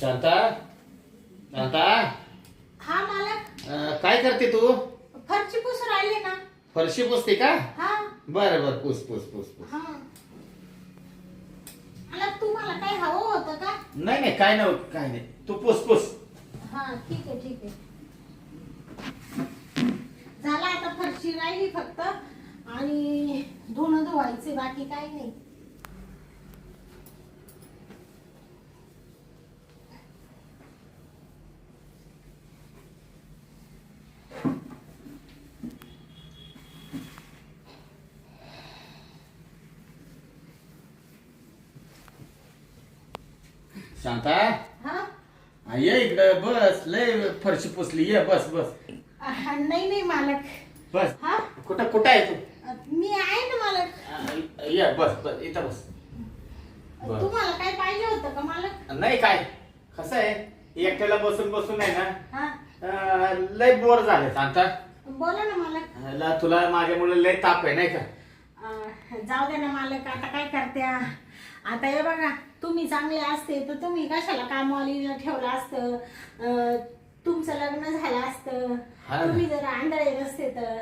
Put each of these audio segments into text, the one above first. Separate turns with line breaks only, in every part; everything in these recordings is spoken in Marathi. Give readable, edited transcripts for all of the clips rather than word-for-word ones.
शांता शांता
हा मालक.
काय करते तू?
फरची पुसून राहिले ना.
फरशी पुसते का?
हा
बरं बरं पुस पुस पुस पुस.
हा. मालक तुम्हाला काय हवं होतं का?
नाही नाही काय नव्हतं काय नाही तू पुस पुस.
हा ठीक आहे ठीक आहे. झाला आता फरशी राहिली फक्त आणि धुणं धुवायचे बाकी काही नाही.
शांता
हा
ये इकडे बस लय फरशी पुसली ये बस बस
नाही नाही मालक.
बस.
हा
कुठं कुठं आहे तू?
मी आहे ना मालक.
ये बस बस इथं बस. बस.
तुम्हाला काय पाहिजे होतं का मालक?
नाही काय कसं आहे एकट्याला बसून बसून आहे ना
हा
लय बोर झाले शांता.
बोला ना मालक.
तुला माझ्यामुळे लय ताप आहे नाही का?
जाऊ दे ना मालक. आता काय करत्या. आता हे बघा तुम्ही चांगले असते तर तुम्ही कशाला कामवालीला ठेवलं असतं. तुमचं लग्न झालं असतं.
हा ना.
तुम्ही जर आंधळे नसते तर.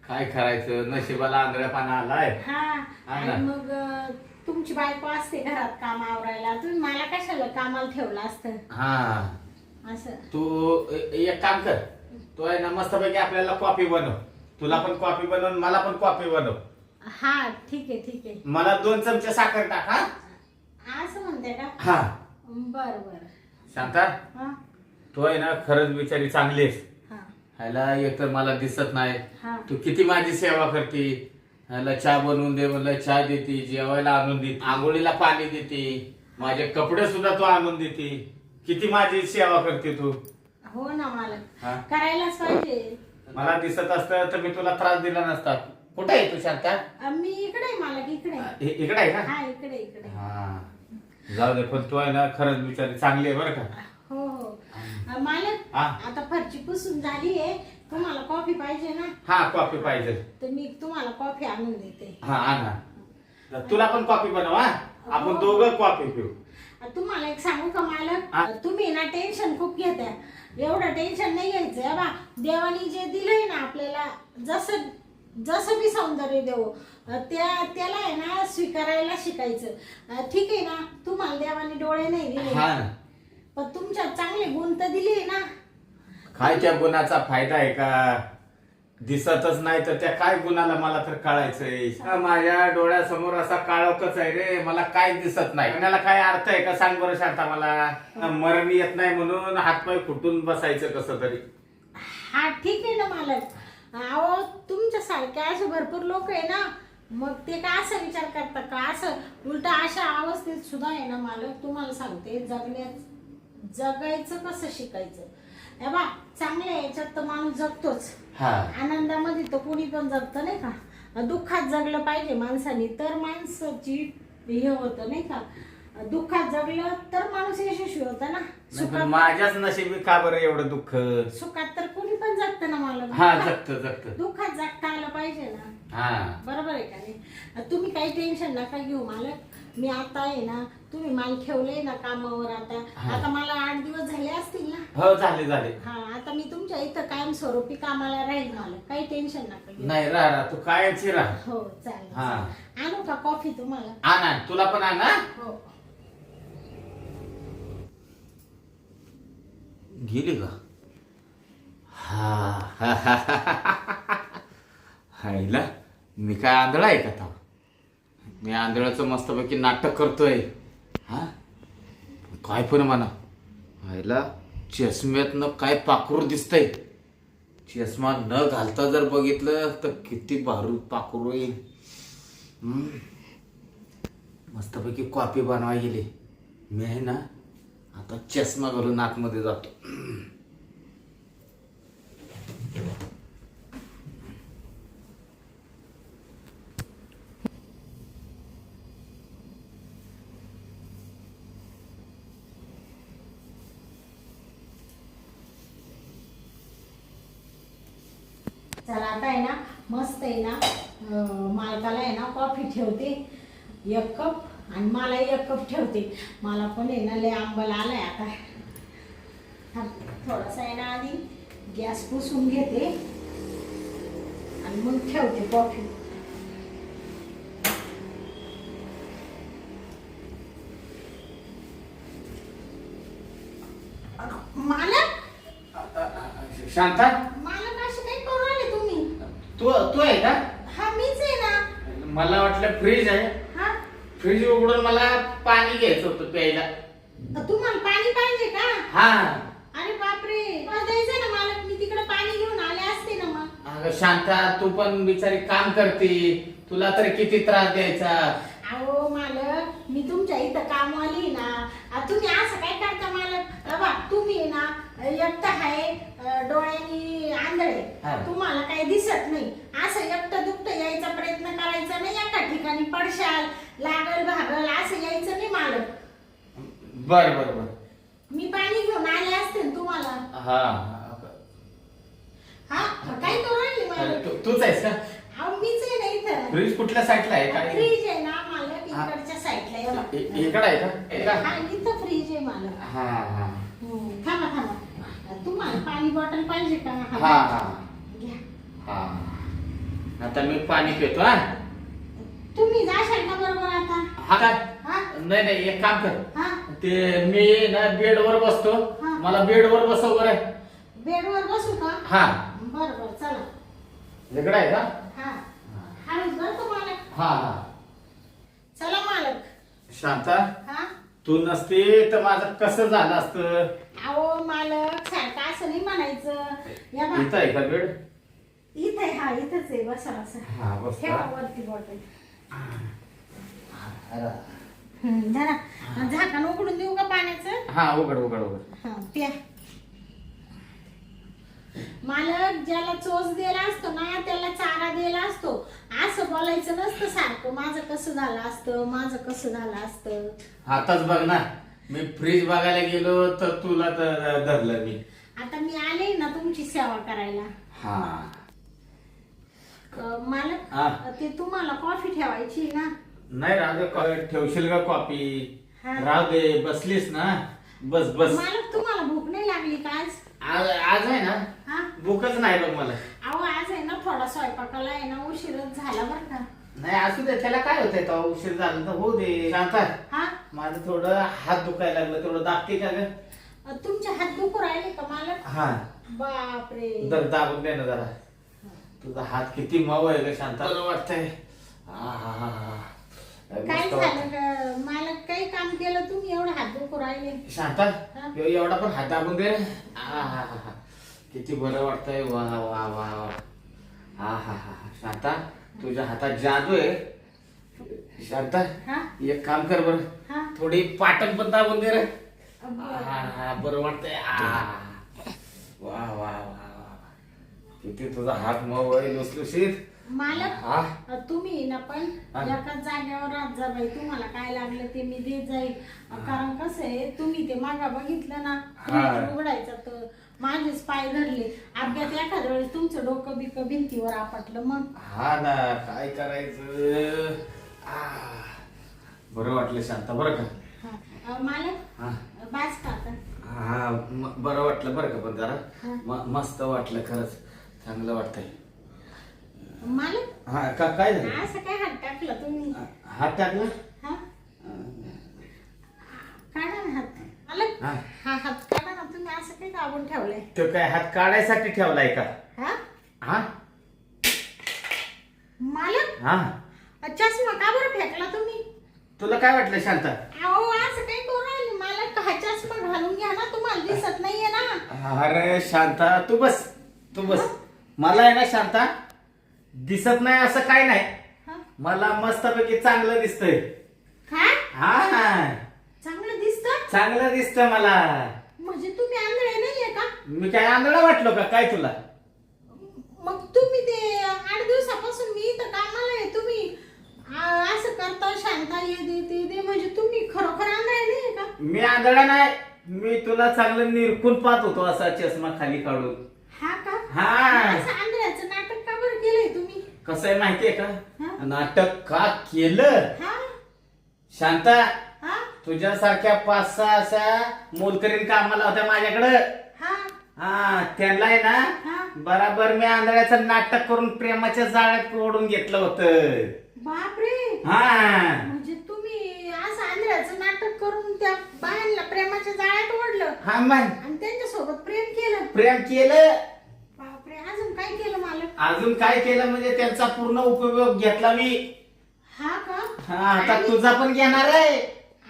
काय करायचं नशिबाला आंधळेपणा आलाय.
हा
हा ना.
आणि मग तुमची बायको असते घरात काम आवरायला. तुम्ही मला कशाला कामाला ठेवलं असतं
हा
असं.
तू एक काम कर तू आहे ना मस्तपैकी आपल्याला कॉफी बनव. तुला पण कॉफी बनव मला पण कॉफी बनव.
हा ठीक आहे ठीक आहे.
मला 2 चमचे साखर टाक. हा
असं म्हणते का?
हा
बर बर.
शांता
हा
तू आहे ना खरंच बिचारी चांगली आहेस.
हा
ह्याला एकतर मला दिसत नाही
हा
तू किती माझी सेवा करते. ह्याला चहा बनवून दे म्हणलं चहा देते जेवायला आणून देते आंघोळीला पाणी देते माझे कपडे सुद्धा तू आणून देते. किती माझी सेवा करते तू.
हो ना मालक.
हा?
करायलाच पाहिजे.
मला दिसत असतं तर मी तुला त्रास दिला नसता. कुठे आहे तू शांता?
मी इकडे आहे मालक इकडे.
इकडे आहे का?
हा इकडे इकडे.
हा जाऊ दे पण तू आहे ना खरंच बिचारी चांगली आहे बरं का?
हो हो मालक.
हा.
आता फरची पुसून झाली आहे. तुम्हाला कॉफी पाहिजे ना
हा कॉफी पाहिजे.
तर मी तुम्हाला कॉफी आणून देते.
हा आणा. तुला पण कॉफी बनव. हा आपण दोघं कॉफी पिऊ.
तुम्हाला एक सांगू का मालक?
हा.
तुम्ही ना टेन्शन खूप घेता. एवढं टेन्शन नाही घ्यायचं बा. देवानी जे दिलंय ना आपल्याला जसं जसं बी सौंदर्य देऊ त्याला आहे ना स्वीकारायला शिकायचं. ठीक आहे ना. तुम्हाला देवाने डोळे नाही दिले
हा ना.
पण तुमच्यात चांगले गुण तर दिले ना.
काय त्या गुणाचा फायदा आहे का? दिसतच नाही तर त्या काय गुणाला मला तर कळायचंय. माझ्या डोळ्यासमोर असा काळोखच आहे रे. मला काय दिसत नाही. गुणाला काय अर्थ आहे का सांग बरं शांता मला. मरण येत नाही म्हणून हातपाय फुटून बसायचं कसं तरी.
हा ठीक आहे ना मालक. अहो तुमच्यासारखे असे भरपूर लोक आहे ना. मग ते काय असा विचार करतात का? असं उलटा अशा अवस्थेत सुद्धा आहे ना मालक. तुम्हाला सांगते जगायचं कसं शिकायचं. हे बा चांगल्या याच्यात तर माणूस जगतोच.
हा
आनंदामध्ये तर कोणी पण जगतं नाही का. दुःखात जगलं पाहिजे माणसाने तर माणसाची हे होतं नाही का. दुःखात जगलं तर माणूस यशस्वी होता ना.
नाही पण माझ्याच नशिबी का बरं एवढं दुःख.
सुखात तर कोणी पण जगतं ना मला.
हा जगत
दुःखात जगता आलं पाहिजे ना.
हा
बरोबर आहे का नाही. तुम्ही काही टेन्शन नका घेऊ मालक. मी आता आहे ना. तुम्ही मला ठेवलंय ना कामावर आता.
हा.
आता मला 8 दिवस झाले असतील ना.
हो झाले झाले.
हा आता मी तुमच्या इथं कायमस्वरूपी कामाला राहील मालक. काही टेन्शन नका घेऊ.
नाही राहा तू कायची राहा.
हो चालेल
हा.
चालेल. आणू का कॉफी तुम्हाला?
आणा तुला पण आणा.
हो
गेली का? हा हायला मी काय आंधळा आहे का आता? मी आंधळाचं मस्तपैकी नाटक करतोय. हा काय पण म्हणा हायला चष्म्यातनं काय पाखरू दिसतंय. चष्मा न घालता जर बघितलं तर किती भारू पाखरू येईल. मस्तपैकी कॉफी बनवायला गेली. मी आहे ना आता चष्मा घालून आतमध्ये जातो.
चला आता आहे ना मस्त आहे ना. मालकाला आहे ना कॉफी ठेवते 1 कप आणि मला 1 कप ठेवते. मला पण आहे ना लय आंबल आलाय आता. थोडासा आहे ना आधी गॅस पुसून घेते आणि मग ठेवते कॉफी. मालक
शांता,
मालक असे काही करू राहिले तुम्ही?
तू आहे का?
हा मीच आहे ना.
मला वाटलं फ्रीज आहे.
हा
फ्रीज उघडून मला पाणी घ्यायचं होतं प्यायला.
तुम्हाला पाणी पाहिजे का?
हा.
अरे बापरे, मला द्यायचं ना मालक, मी तिकडे पाणी घेऊन आले असते ना मग.
अगं शांता, तू पण बिचारी काम करते, तुला तरी किती त्रास द्यायचा.
अहो मालक, मी तुमच्या इथं कामवाली ना. तुम्ही असं काय करता मालक? बा तुम्ही आहे ना एकटं आहे, डोळ्यांनी आंधळे,
हा. तुम्हाला
काही दिसत नाही. असं एकटं दुकटं यायचा प्रयत्न करायचा नाही. एका ठिकाणी पडशाल, लागल भागल असं यायचं नाही मालक.
बर बर बर.
मी पाणी घेऊन आले असते ना तुम्हाला.
हा.
हा काय करू राहिली मालक?
तूच आहेस का?
अहो मीच आहे ना इथं.
फ्रीज कुठल्या साईडला आहे काय?
फ्रीज आहे ना मालक, इकडच्या साईडला आहे बघा.
इकडे आहे का?
हा इथं फ्रीज आहे मालक.
हा हा
थांबा थांबा, तुम्हाला पाणी बॉटल पाहिजे का?
हा हा
घ्या.
हा. आता मी पाणी पितो. हा.
तुम्ही जाशाल का बरोबर आता?
हा काय?
हा
नाही नाही, एक काम कर.
हा
ते मी ना बेडवर बसतो.
हा.
मला बेडवर बसव बरं.
बेडवर बसू का?
हा.
बरं बरं चला.
इकडे आहे का?
हा हळूच बरं का मालक.
हा हा.
चला मालक.
शांता,
हा
तू नसते तर माझं कसं झालं असतं.
अहो मालक, सारखं असं नाही म्हणायचं. या बा
इथं आहे का बेड?
इथे. हा इथंच आहे, बसा बसा.
हा बस.
ठेवा वरती बॉटल. धरा. झाकण उघडून देऊ का पाण्याचं?
हा उघड उघड उघड.
हा प्या. मालक, ज्याला चोच दिला असतो ना त्याला चारा दिला असतो. असं बोलायचं नसतं सारखं, माझं कसं झालं असतं, माझं कसं झालं असतं.
आताच बघ ना, मी फ्रीज बघायला गेलो तर तुला तर धरलं मी.
आता मी आले ना तुमची सेवा करायला.
हा.
मालक,
हा.
ते तुम्हाला कॉफी ठेवायची ना.
नाही राहू दे, ठेवशील का कॉफी?
हा.
राहू दे, बसलीस ना, बस बस.
मालक, तुम्हाला भूक नाही लागली का आज?
आज आहे ना,
हा
भूकच नाही बघ मला.
अहो आज आहे ना थोडा स्वयंपाकाला आहे ना उशीरच झाला बरं का.
नाही असू दे, त्याला काय होतंय, तो उशीर झाला तर होऊ दे. शांता,
हा
माझं थोडं हात दुखायला लागलं, तेवढं दाबते का ग?
तुमचे हात दुखू राहिले का मालक?
हा.
बापरे.
दाबून दे ना जरा. तुझा हात किती मऊ आहे ग शांता. बरं वाटतंय. आहाहाहा.
काय
मस्त
झालं
वाटतंय.
ग? मालक काही काम केलं तुम्ही एवढं हात दुखू राहिले?
शांता,
हा?
एवढा पण हात दाबून दे. आहाहाहा. किती बरं वाटतंय. वा वा वा वा. आहाहा. शांता, तुझ्या हातात जादू आहे. शांता,
हा
एक काम कर बरं,
हा
थोडी पाटण पण दाबून दे रे.
बरं.
बरं वाटतंय. वा वा वा वा. किती तुझा हात मऊ आहे, लुसलुशीत.
मालक,
हा.
तुम्ही ना पण
हा.
एकाच जागेवर राहत जा बाई. तुम्हाला काय लागलं ते मी देत जाईल. कारण कसं आहे, तुम्ही ते मागा बघितलं ना,
हा.
फ्रीज उघडायचं तर माझेच पाय धरले. अपघात एखाद्या वेळेस तुमचं डोकं बिकं भिंतीवर आपटलं मग.
हा ना, काय करायचं. बरं वाटलं शांता, बरं का?
हा. मालक,
हा.
बास का आता?
हा बरं वाटलं बरं का, पण
हा.
जरा मस्त वाटलं, खरंच चांगलं वाटतंय.
मालक,
हा का काय झालं?
असं काय हात टाकला तुम्ही?
हात टाकला?
हा काढा ना हात. मालक,
हा.
हा हात काढा ना. तुम्ही असं काय दाबून ठेवलंय?
तो काय हात काढायसाठी ठेवलाय का?
हा
हा
मालक,
हा.
चष्मा का बरं फेकला तुम्ही?
तुला काय वाटलं शांता?
अहो असं काही करू राहिले मालक. हा चष्मा घालून घ्या ना, तुम्हाला दिसत नाहीये ना.
अरे शांता, तू बस, तू बस. मला आहे ना शांता, दिसत नाही असं काय नाही.
हा?
मला मस्तपैकी चांगलं दिसतंय.
काय
हा,
चांगलं दिसतं?
चांगलं दिसतं मला.
म्हणजे तुम्ही आंधळे नाहीये का?
मी काय आंधळा वाटलो का काय तुला?
मग तुम्ही ते 8 दिवसापासून मी इथं कामाला आहे, तुम्ही असं करता, शांता ये दे ते दे, म्हणजे तुम्ही खरोखर आंधळे नाहीये का?
मी आंधळा नाही, मी तुला चांगलं निरखून पाहत होतो, असा चष्मा खाली काढून.
हा का?
हा.
असं आंधळ्याचं नाटक का बरं केलंय तुम्ही?
कसं आहे माहितीये का?
हा?
नाटक का केलं
हा
शांता?
हा
तुझ्यासारख्या 5-6 अशा मोलकरीण कामाला होत्या माझ्याकडं.
हा
हा त्यांना आहे ना
हा
बराबर मी आंधळ्याचं नाटक करून प्रेमाच्या जाळ्यात ओढून घेतलं होतं.
बापरे,
हा
म्हणजे तुम्ही असं आंधळ्याचं नाटक करून त्या बायांना प्रेमाच्या जाळ्यात ओढलं
हा मग
आणि त्यांच्यासोबत प्रेम केलं.
प्रेम केलं.
बापरे, अजून काय केलं मालक?
अजून काय केलं म्हणजे त्यांचा पूर्ण उपयोग घेतला मी.
हा का?
हा आता तुझा पण घेणार आहे.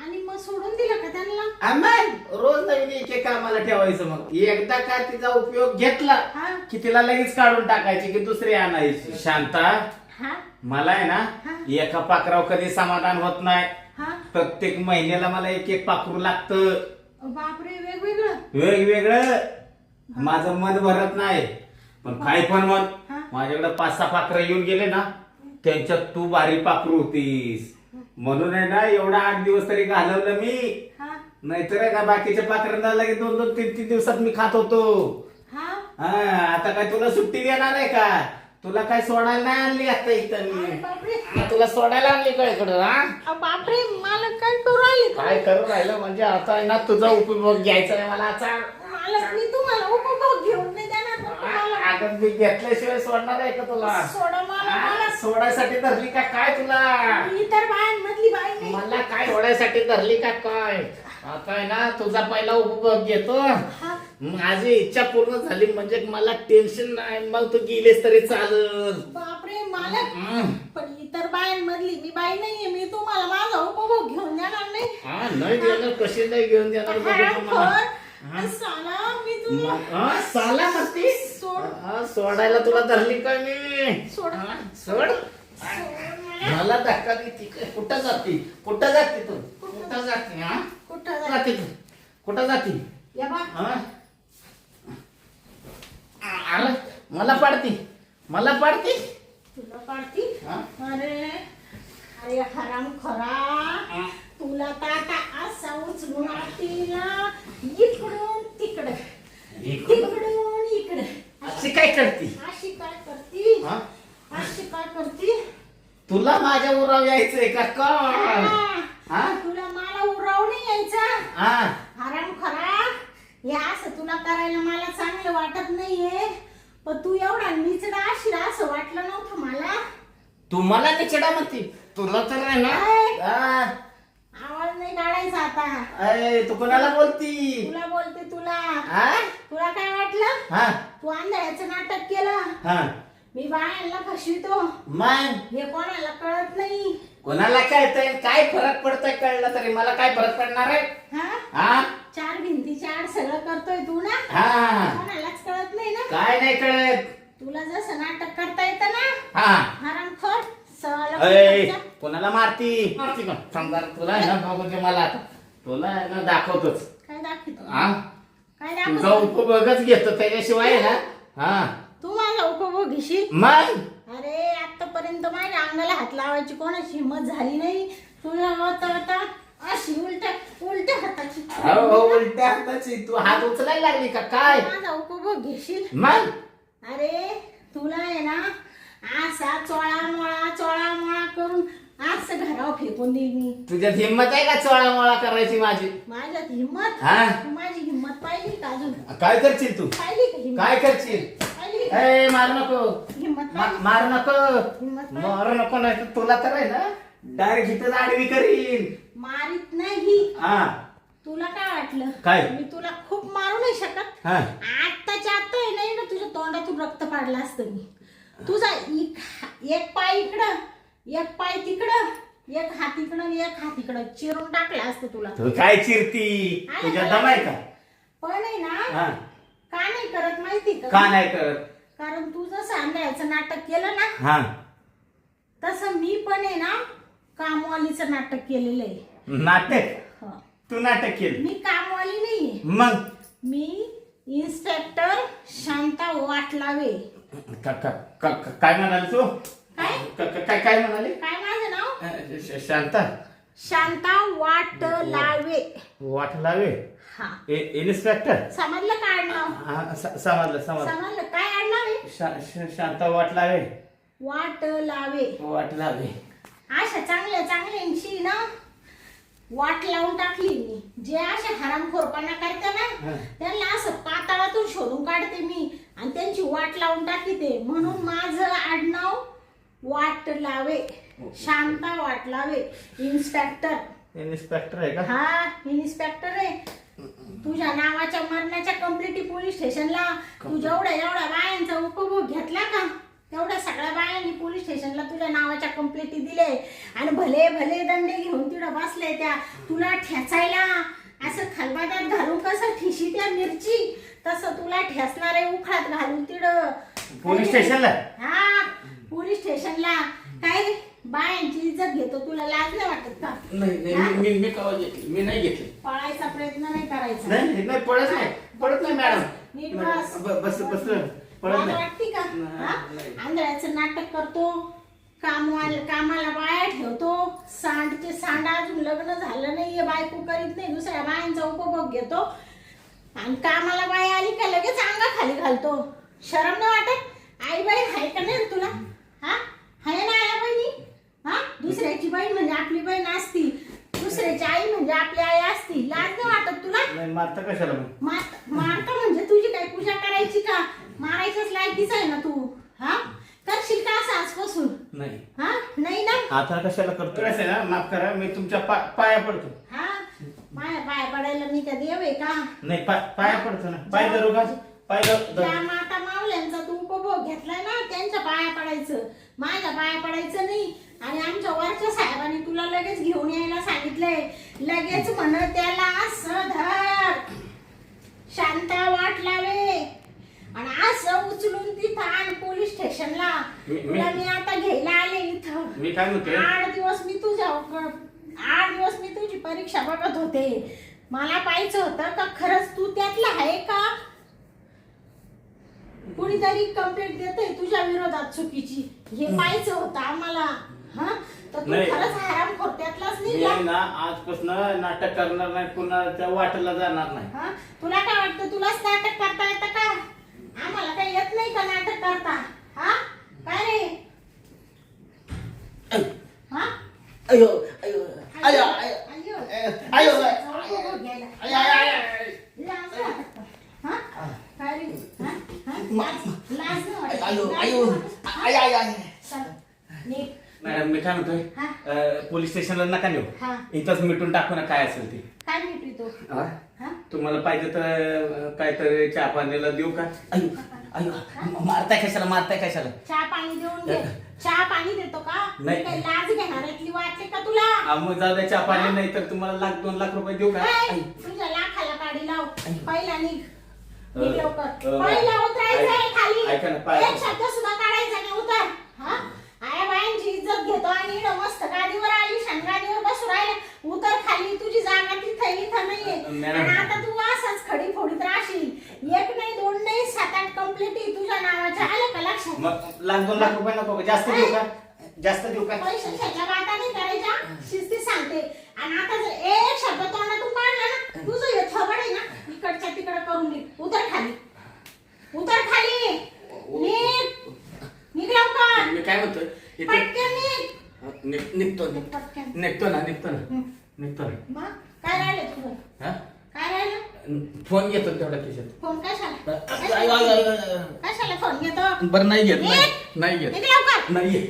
आणि मग सोडून दिलं का त्यांना?
मग रोज नवीन एक कामाला ठेवायचं. मग एकदा का तिचा उपयोग घेतला
हा
की तिला लगेच काढून टाकायची की दुसरी आणायची. शांता,
हा
मला आहे ना
हा.
एका पाखरावर कधी समाधान होत नाही.
हा.
प्रत्येक महिन्याला मला एक पाखरू लागतं.
बापरे, वेगवेगळं.
वेगवेगळं. माझं मन भरत नाही. पण काय पण मन,
हा.
माझ्याकडे 5-6 पाखरं येऊन गेले ना त्यांच्यात तू भारी पाखरू होतीस. म्हणून आहे ना एवढा 8 दिवस तरी घालवलं मी.
हा
नाहीतर आहे का बाकीच्या पाखरांना लगेच 2-2, 3-3 दिवसात मी खात होतो.
हा.
हा आता काय तुला सुट्टी देणार आहे का? तुला काय सोडायला नाही आणली आता इथं मी.
बापरे,
तुला सोडायला आणली का इकडं? हा
बापरे, मालक काय करू राहिले?
काय करू राहिलं म्हणजे आता आहे ना तुझा उपभोग घ्यायचा आहे मला आता.
मालक, मी तुम्हाला उपभोग घेऊन नाही देणार ना तुम्हाला.
आता मी घेतल्याशिवाय सोडणार आहे का तुला?
सोडा मला. मला
सोडायसाठी धरली का काय तुला?
इतर बायांमधली बाई नाही.
मला काय सोडायसाठी धरली का काय? आता आहे ना तुझा पहिला उपभोग घेतो.
हा.
माझी इच्छा पूर्ण झाली म्हणजे मला टेन्शन नाही. मग तू गेलीस तरी चालल.
बापरे मालक, पण इतर बायांमधली मी बाई नाहीये. मी तुम्हाला माझा उपभोग घेऊन देणार नाही.
हा नाही देणार. कशी नाही घेऊन देणार बघू तुम्हाला.
साला, मी तुला
साला म्हणती
सोड.
सोडायला तुला धरली का मी?
सोड.
सोड. मला धक्का देते. कुठं जाते? कुठं जाते तू? कुठं जाते? हा
कुठं जा-
जाते तू? कुठं जाते?
या बा.
हा? आलं? मला पाडती. मला पाडती.
तुला पाडती?
हा?
अरे अरे हराम खरा, तुला तर आता असा उचलून आणतील ना, इकडून तिकडे, तिकडून इकडे.
अशी काय करती?
अशी काय करती?
हा?
अशी काय करती?
तुला माझ्या उराव यायचंय का काय? हा?
तुला मला उराव नाही यायचा.
हा?
हराम खरा, हे असं तुला करायला मला चांगलं वाटत नाहीये. पण तू एवढा निचडा अशी असं वाटलं नव्हतं मला.
तू मला निचडा म्हणती? तुला तर आहे ना. हा?
आवाज नाही काढायचा आता.
अय, तू कोणाला बोलती?
तुला बोलते तुला.
हा?
तुला काय वाटलं?
हा?
तू आंधळ्याचं नाटक केलं.
हा?
मी बायांना फसवितो
मग
हे कोणाला कळत नाही.
कोणाला कळतंय? काय फरक पडतोय? कळलं तरी मला काय फरक पडणार आहे?
हा,
हा?
4 भिंतीच्या आड सगळं करतोय तू ना.
हा?
कोणालाच कळत नाही ना.
काय नाही कळत?
तुला जसं नाटक करता येतं ना,
हा?
हरामखोर, सवाला
अय,
कुत्र्याचा.
कोणाला मारती? मारती का? समजा तुला आहे ना बघू दे मला आता. तुला आहे ना दाखवतोच.
काय दाखवतो?
हा?
काय
तुझा
दाखवतो?
उपभोगच घेतो त्याच्याशिवाय आहे ना. हा?
तू माझा उपभोग घेशील?
मग
अरे आतापर्यंत माझ्या अंगाला हात लावायची कोणाची हिंमत झाली नाही. तुला आता अशी उलट्या हाताची
अहो, उलट्या हाताची तू हात उचलायला लागली का काय?
माझा उपभोग घेशील?
मग
अरे तुला आहे ना असा चोळा मोळा करून असं घरावर फेकून देईल मी.
तुझ्यात हिंमत आहे का चोळामोळा करायची माझी?
माझ्यात हिंमत?
हा?
तू माझी हिंमत पाहिली का अजून?
काय करशील तू?
पाहिली का हिंमत?
काय करशील?
पाहिली का?
ए मारू नको.
हिंमत पाहिली?
मारू नको.
हिंमत पाहिली?
मारू नको नाही तर तुला तर आहे ना डायरेक्ट इथं आडवी करीन.
मारीत नाही.
हा?
तुला काय वाटलं?
काय?
मी तुला खूप मारू नाही शकत.
हा?
आत्ताच्या आत्ता आहे नाही ना तुझ्या तोंडातून रक्त पाडलं असतं मी. तुझा एक पाय इकडं, एक पाय तिकडं, एक हात इकडं आणि एक हात इकडं चिरून टाकलं असतं तुला.
तू काय चिरती? तुझ्या दम आहे का?
पण आहे ना,
हा?
का नाही करत माहिती
का
का?
नाही करत?
कारण तू जसं आंधळ्याचं नाटक केलं ना,
हा?
तसं मी पण आहे ना कामवालीचं नाटक केलेलं आहे.
नाटक?
हं.
तू नाटक केलं?
मी कामवाली नाहीये.
मग
मी इन्स्पेक्टर शांता वाटलावे.
काय म्हणाली तू?
काय?
काय म्हणाली?
काय माझं नाव?
शांता
शांता वाटलावे.
वाटलावे?
हा.
इन्स्पेक्टर?
समजलं का आडनाव?
हा, समजलं.
समजलं काय आडनाव आहे?
शांता वाटलावे.
वाटलावे.
वाटलावे.
अशा चांगल्या चांगल्यांशी ना वाट लावून टाकली मी. जे असे हरामखोरपणा करते ना त्यांना असं पाताळातून शोधून काढते मी आणि त्यांची वाट लावून टाकते. म्हणून माझं आडनाव वाट लावे, शांता वाट लावे. इन्स्पेक्टर.
इन्स्पेक्टर आहे का?
हा इन्स्पेक्टर आहे. तुझ्या नावाच्या मरणाच्या कंप्लेंटी पोलीस स्टेशनला तू एवढ्या बायांचा उपभोग घेतला का तेवढ्या सगळ्या बायांनी पोलीस स्टेशनला तुझ्या नावाच्या कंप्लेंटी दिले आणि भले भले दंडे घेऊन तिथं बसले. त्या तुला ठेचायला असं खलबात्यात घालून कसं ठिशी त्या मिरची तसं तुला ठेचणारे उखळात घालून तिथं
पोलीस स्टेशनला?
हा पोलीस स्टेशनला. काय बायांची इज्जत घेतो, तुला लाज नाही वाटत का?
नाही मी कवा घेतली? मी नाही घेतली.
पळायचा प्रयत्न नाही करायचा.
नाही नाही पडत नाही मॅडम.
नीट बस.
बस पडत
लाज
नाही.
वाटते का? हा? आंधळ्याचं नाटक करतो, कामाला बाया ठेवतो, सांडचे सांड अजून लग्न झालं नाहीये, बायको करीत नाही, दुसऱ्या बायांचा उपभोग घेतो आणि कामाला बाया आली का लगेच अंगाखाली घालतो. शरम नाही वाटत? आई बहीण आहे का नाही रे तुला? हा आहे ना आया बहिणी? हा दुसऱ्याची बहीण म्हणजे आपली बहीण असती, दुसऱ्याची आई म्हणजे आपली आई असती. लाज नाही वाटत तुला?
नाही मारता कशाला मग?
मारता म्हणजे तुझी काय पूजा करायची का? मारायचंच लायकीच आहे ना तू. हा करशील का असं आजपासून?
नाही.
हा नाही ना?
आता कशाला करतो? कसं ना, माफ करा, मी तुमच्या पाया पडतो.
हा माझ्या पाय पडायला मी का देव आहे का?
नाही पाया पडतो ना. पाय धरू का? पाय धरू.
त्या माता मावल्यांचा तू उपभोग घेतलाय ना त्यांच्या पाया पडायचं, माझ्या पाया पडायचं नाही. आणि आमच्या वरच्या साहेबांनी तुला लगेच घेऊन यायला सांगितलंय. लगेच म्हण त्याला असं धर, शांता वाट लावे आणि असं उचलून तिथं आण पोलीस स्टेशनला. तुला मी आता घ्यायला आले इथं.
मी काय म्हणते?
8 दिवस मी तुझी परीक्षा बघत होते. मला पाहायचं होतं का खरंच तू त्यातला आहे का? कुणीतरी कंप्लेंट देतंय तुझ्या विरोधात चुकीची, हे पाहायचं होतं आम्हाला. हा तर तू
नाही.
खरंच हरामखोर त्यातलाच नाही
मी
का?
ना आजपासून नाटक करणार नाही, कुणाच्या वाटेला जाणार नाही.
हा तुला काय वाटतं तुलाच नाटक करता येतं का? आम्हाला काही येत नाही का नाटक करता? हा काय रे? हा
अयो अयो अयो
अय्यो
अयो
लाज वाटत का? हा काय रे? हा? लाज नाही वाटत?
अयो अयो आय आय आय.
चल, नीट.
मॅडम मी काय
हा.
म्हणतोय, पोलीस स्टेशनला नका नेऊ.
हा.
इथंच मिटून टाकू ना काय असेल ते.
काय मिटवितो?
हा?
हा
तुम्हाला पाहिजे तर काहीतरी चहा पाण्याला देऊ का?
अयो अयो मारताय कशाला?
चहा पाणी देऊन घे. चहा पाणी देतो का?
नाही.
मी काही लाज घेणाऱ्यातली वाटते का तुला?
मग जाऊ द्या, चहा पाणी नाही तर तुम्हाला 1-2 लाख रुपये देऊ का?
ऐ, तुझ्या लाखाला काढी लाव. पहिला निघ लवकर.
अ,
पहिला उतरायचंय
ऐक-
खाली.
ऐका ना, पाय-
एक शब्द सुद्धा काढायचा नाही. उतर. हा आया बायांची इज्जत घेतो आणि इकडं मस्त गाडीवर आली, गाडीवर बसू राहिले. उतर खाली, तुझी जागा इथं नाहीये.
मॅडम.
आणि आता तू असंच खडी फोडीत राहशील. 1 नाही 2 नाही 7-8 कंप्लेंटी तुझ्या नावाच्या आल्या का लक्षात?
मग 1-2 लाख रुपये नको का? जास्त देऊ का? जास्त देऊ का?
पैशाच्या बाता नाही करायच्या, शिस्ती सांगते. आणि आता जर एक शब्द तोंडातून काढला ना, तुझं हे थोबड आहे ना, इकडच्या तिकडं करून दे. उतर खाली. निघ लवकर.
मी काय म्हणतोय इथे
पटकन निघ.
निघतो
पटकन.
निघतो ना.
मग काय राहिलं तुझं?
हा
काय राहिलं?
फोन घेतो तेवढा खिशात.
फोन कशाला?
अयो, अयो, अयो, अयो.
कशाला फोन घेतो?
बरं नाही घेत
निघ.
नाही घेत
निघ लवकर.
नाही घेत.